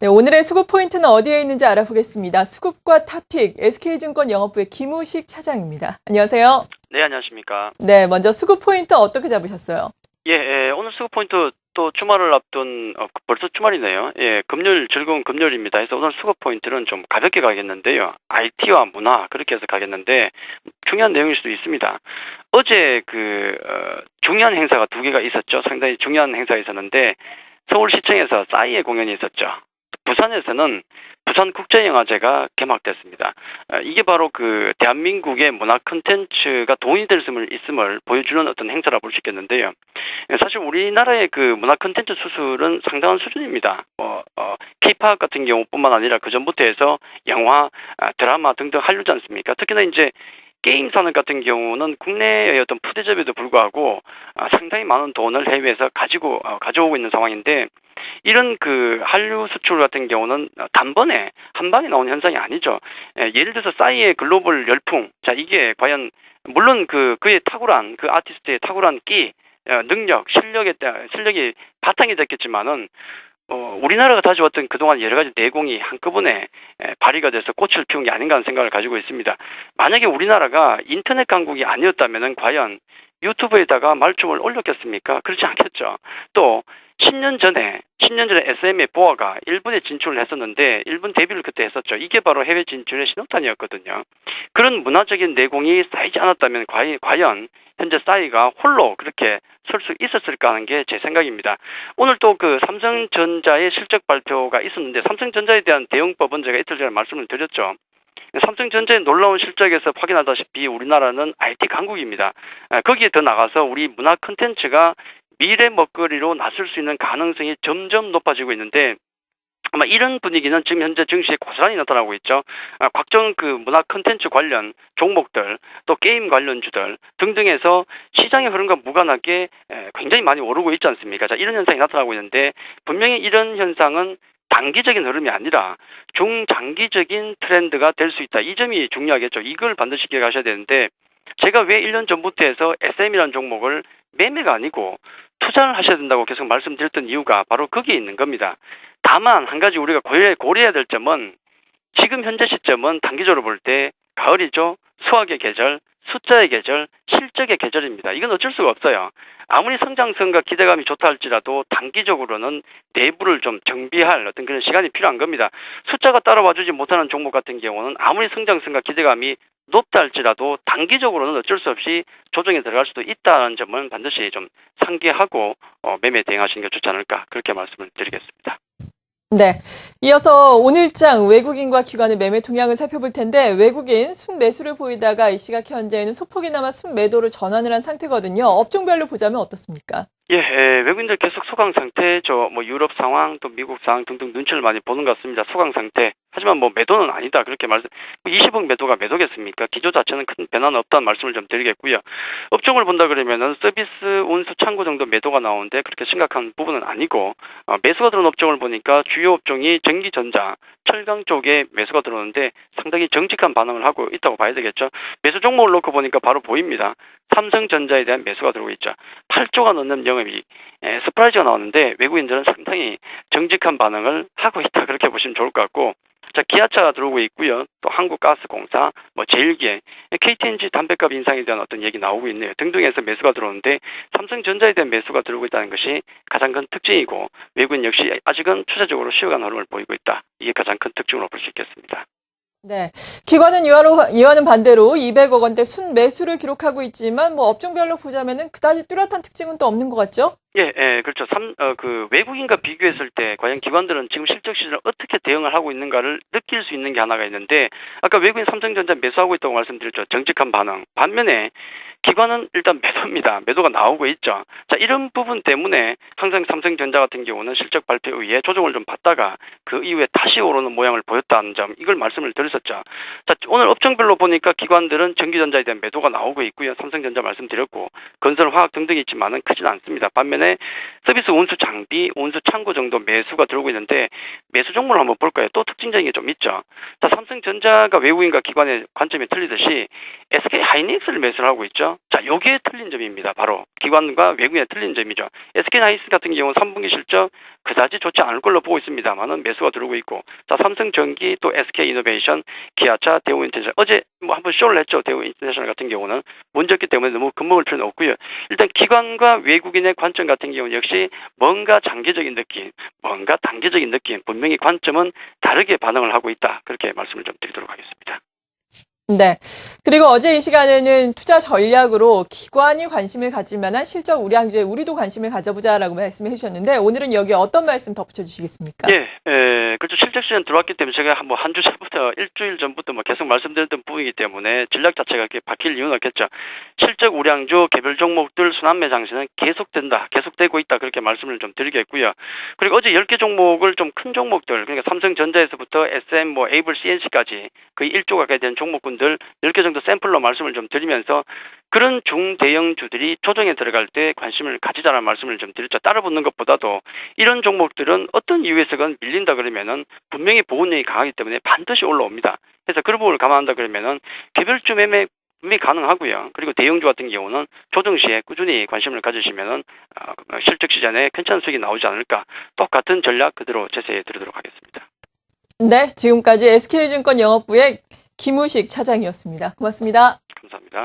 네, 오늘의 수급 포인트는 어디에 있는지 알아보겠습니다. 수급과 타픽, SK증권 영업부의 김우식 차장입니다. 안녕하세요. 네, 안녕하십니까. 네, 먼저 수급 포인트 어떻게 잡으셨어요? 오늘 수급 포인트 또 주말을 앞둔 벌써 주말이네요. 금요일 즐거운 금요일입니다. 그래서 오늘 수급 포인트는 좀 가볍게 가겠는데요. IT와 문화 그렇게 해서 가겠는데 중요한 내용일 수도 있습니다. 어제 중요한 행사가 두 개가 있었죠. 상당히 중요한 행사가 있었는데 서울시청에서 싸이의 공연이 있었죠. 부산에서는 부산국제영화제가 개막됐습니다. 이게 바로 대한민국의 문화 콘텐츠가 돈이 될 수 있음을 보여주는 어떤 행사라 볼 수 있겠는데요. 사실 우리나라의 문화 콘텐츠 수술은 상당한 수준입니다. K-팝 같은 경우뿐만 아니라 그 전부터 해서 영화, 드라마 등등 한류지 않습니까? 특히나 이제 게임 산업 같은 경우는 국내의 어떤 푸대접에도 불구하고 상당히 많은 돈을 해외에서 가져오고 있는 상황인데 이런 한류 수출 같은 경우는 단번에 한 방에 나온 현상이 아니죠. 예를 들어서 싸이의 글로벌 열풍. 자, 이게 과연 물론 그의 탁월한 아티스트의 탁월한 능력, 실력이 바탕이 됐겠지만은 우리나라가 가져왔던 그동안 여러 가지 내공이 한꺼번에 발휘가 돼서 꽃을 피운 게 아닌가 하는 생각을 가지고 있습니다. 만약에 우리나라가 인터넷 강국이 아니었다면은 과연 유튜브에다가 말춤을 올렸겠습니까? 그렇지 않겠죠. 또 10년 전에 SM의 보아가 일본에 진출을 했었는데 일본 데뷔를 그때 했었죠. 이게 바로 해외 진출의 신호탄이었거든요. 그런 문화적인 내공이 쌓이지 않았다면 과연 현재 싸이가 홀로 그렇게 설 수 있었을까 하는 게 제 생각입니다. 오늘 또 삼성전자의 실적 발표가 있었는데 삼성전자에 대한 대응법은 제가 이틀 전에 말씀을 드렸죠. 삼성전자의 놀라운 실적에서 확인하다시피 우리나라는 IT 강국입니다. 거기에 더 나가서 우리 문화 콘텐츠가 미래 먹거리로 나설 수 있는 가능성이 점점 높아지고 있는데 아마 이런 분위기는 지금 현재 증시에 고스란히 나타나고 있죠. 각종 문화 콘텐츠 관련 종목들, 또 게임 관련주들 등등에서 시장의 흐름과 무관하게 굉장히 많이 오르고 있지 않습니까? 자, 이런 현상이 나타나고 있는데 분명히 이런 현상은 단기적인 흐름이 아니라 중장기적인 트렌드가 될 수 있다. 이 점이 중요하겠죠. 이걸 반드시 기억하셔야 되는데 제가 왜 1년 전부터 해서 SM이라는 종목을 매매가 아니고 투자를 하셔야 된다고 계속 말씀드렸던 이유가 바로 거기에 있는 겁니다. 다만 한 가지 우리가 고려해야 될 점은 지금 현재 시점은 단기적으로 볼 때 가을이죠. 수학의 계절, 숫자의 계절, 실적의 계절입니다. 이건 어쩔 수가 없어요. 아무리 성장성과 기대감이 좋다 할지라도 단기적으로는 내부를 좀 정비할 어떤 그런 시간이 필요한 겁니다. 숫자가 따라와주지 못하는 종목 같은 경우는 아무리 성장성과 기대감이 높다 할지라도 단기적으로는 어쩔 수 없이 조정에 들어갈 수도 있다는 점은 반드시 좀 상기하고 매매 대응하시는 게 좋지 않을까 그렇게 말씀을 드리겠습니다. 네, 이어서 오늘장 외국인과 기관의 매매 동향을 살펴볼 텐데 외국인 순매수를 보이다가 이 시각 현재는 소폭이나마 순매도로 전환을 한 상태거든요. 업종별로 보자면 어떻습니까? 외국인들 계속 소강 상태죠. 유럽 상황, 또 미국 상황 등등 눈치를 많이 보는 것 같습니다. 소강 상태. 하지만 매도는 아니다. 그렇게 20억 매도가 매도겠습니까? 기조 자체는 큰 변화는 없다는 말씀을 좀 드리겠고요. 업종을 본다 그러면은 서비스, 운수, 창고 정도 매도가 나오는데 그렇게 심각한 부분은 아니고, 매수가 들어온 업종을 보니까 주요 업종이 전기전자, 철강 쪽에 매수가 들어오는데 상당히 정직한 반응을 하고 있다고 봐야 되겠죠. 매수 종목을 놓고 보니까 바로 보입니다. 삼성전자에 대한 매수가 들어오고 있죠. 8조가 넘는 영업이 서프라이즈가 나오는데 외국인들은 상당히 정직한 반응을 하고 있다. 그렇게 보시면 좋을 것 같고, 자, 기아차가 들어오고 있고요. 또 한국가스공사, 제일기행, KTNG 담배값 인상에 대한 어떤 얘기 나오고 있네요. 등등해서 매수가 들어오는데 삼성전자에 대한 매수가 들어오고 있다는 것이 가장 큰 특징이고 외국인 역시 아직은 추세적으로 쉬어가는 흐름을 보이고 있다. 이게 가장 큰 특징으로 볼 수 있겠습니다. 네, 기관은 이와는 반대로 200억 원대 순매수를 기록하고 있지만 업종별로 보자면은 그다지 뚜렷한 특징은 또 없는 것 같죠? 그렇죠. 외국인과 비교했을 때 과연 기관들은 지금 실적 시즌을 어떻게 대응을 하고 있는가를 느낄 수 있는 게 하나가 있는데 아까 외국인 삼성전자 매수하고 있다고 말씀드렸죠. 정직한 반응. 반면에 기관은 일단 매도입니다. 매도가 나오고 있죠. 자, 이런 부분 때문에 항상 삼성전자 같은 경우는 실적 발표 이후에 조정을 좀 받다가 그 이후에 다시 오르는 모양을 보였다는 점, 이걸 말씀을 드렸었죠. 자, 오늘 업종별로 보니까 기관들은 전기전자에 대한 매도가 나오고 있고요. 삼성전자 말씀드렸고 건설, 화학 등등이 있지만은 크지는 않습니다. 반면에 서비스 운수 장비, 운수 창고 정도 매수가 들어오고 있는데 매수 종목을 한번 볼까요? 또 특징적인 게 좀 있죠. 자, 삼성전자가 외국인과 기관의 관점이 틀리듯이 SK 하이닉스를 매수를 하고 있죠. 자, 요게 틀린 점입니다. 바로 기관과 외국인의 틀린 점이죠. SK 하이닉스 같은 경우는 3분기 실적 그다지 좋지 않을 걸로 보고 있습니다만은 매수가 들어오고 있고, 자, 삼성전기 또 SK 이노베이션, 기아차, 대우 인터내셔널 어제 뭐 한번 쇼를 했죠. 대우 인터내셔널 같은 경우는 문제였기 때문에 너무 겁먹을 필요는 없고요. 일단 기관과 외국인의 관점 같은 경우는 역시 뭔가 장기적인 느낌, 뭔가 단기적인 느낌, 분명히 관점은 다르게 반응을 하고 있다. 그렇게 말씀을 좀 드리도록 하겠습니다. 네. 그리고 어제 이 시간에는 투자 전략으로 기관이 관심을 가질 만한 실적 우량주에 우리도 관심을 가져보자라고 말씀을 해주셨는데 오늘은 여기 어떤 말씀 덧붙여 주시겠습니까? 예, 그렇죠. 실적 시즌 들어왔기 때문에 제가 한 주 전부터 일주일 전부터 뭐 계속 말씀드렸던 부분이기 때문에 전략 자체가 이렇게 바뀔 이유는 없겠죠. 실적 우량주 개별 종목들 순환매 장세는 계속된다, 계속되고 있다 그렇게 말씀을 좀 드리겠고요. 그리고 어제 10개 종목을 좀 큰 종목들, 그러니까 삼성전자에서부터 SM, 뭐 에이블, CNC까지 거의 1조 가까이 되는 종목군들 10개 정도 샘플로 말씀을 좀 드리면서 그런 중대형주들이 조정에 들어갈 때 관심을 가지자라는 말씀을 좀 드렸죠. 따라붙는 것보다도 이런 종목들은 어떤 이유에서건 밀린다 그러면은 분명히 보호력이 강하기 때문에 반드시 올라옵니다. 그래서 그런 부분을 감안한다 그러면은 개별주 매매 분명히 가능하고요. 그리고 대형주 같은 경우는 조정 시에 꾸준히 관심을 가지시면은 실적 시장에 괜찮은 수익이 나오지 않을까. 똑같은 전략 그대로 제시해 드리도록 하겠습니다. 네, 지금까지 SK증권 영업부의 김우식 차장이었습니다. 고맙습니다. 감사합니다.